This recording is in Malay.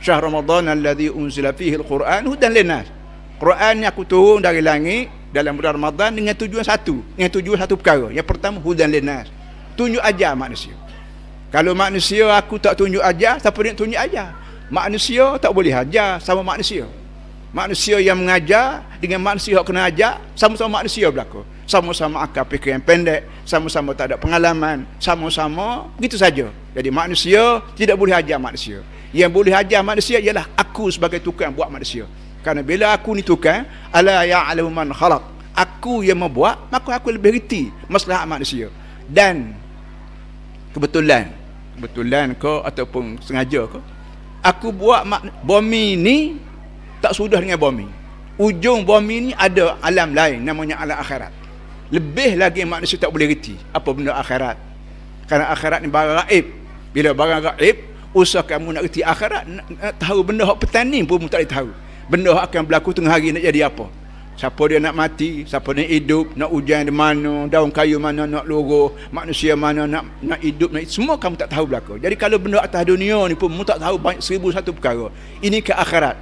Syahr Ramadan alladzi unzila fihi al-Quran hudan linnas. Quran yang aku turun dari langit dalam bulan Ramadan dengan tujuan satu perkara. Yang pertama hudan linnas, tunjuk ajar manusia. Kalau manusia aku tak tunjuk ajar, siapa nak tunjuk ajar? Manusia tak boleh ajar sama manusia. Manusia yang mengajar dengan manusia yang kena ajar, sama-sama manusia berlaku. Sama-sama akal fikir yang pendek, sama-sama tak ada pengalaman, sama-sama gitu saja. Jadi manusia tidak boleh ajar manusia. Yang boleh ajar manusia ialah aku sebagai tukang buat manusia. Karena bila aku ni tukang, ala ya'lamu man khalaq. Aku yang membuat, maka aku lebih reti maslahat manusia. Dan kebetulan ke ataupun sengaja ke, aku buat bumi ni tak sudah dengan bumi. Ujung bumi ni ada alam lain namanya alam akhirat. Lebih lagi manusia tak boleh reti apa benda akhirat. Kerana akhirat ni barang gaib. Bila barang gaib, usah kamu nak reti akhirat, nak tahu benda hak petani pun tak boleh tahu. Benda hak akan berlaku tengah hari nak jadi apa. Siapa dia nak mati, siapa nak hidup, nak hujan di mana, daun kayu mana nak luruh, manusia mana nak hidup, semua kamu tak tahu berlaku. Jadi kalau benda atas dunia ni pun kamu tak tahu, banyak 1001 perkara. Ini ke akhirat.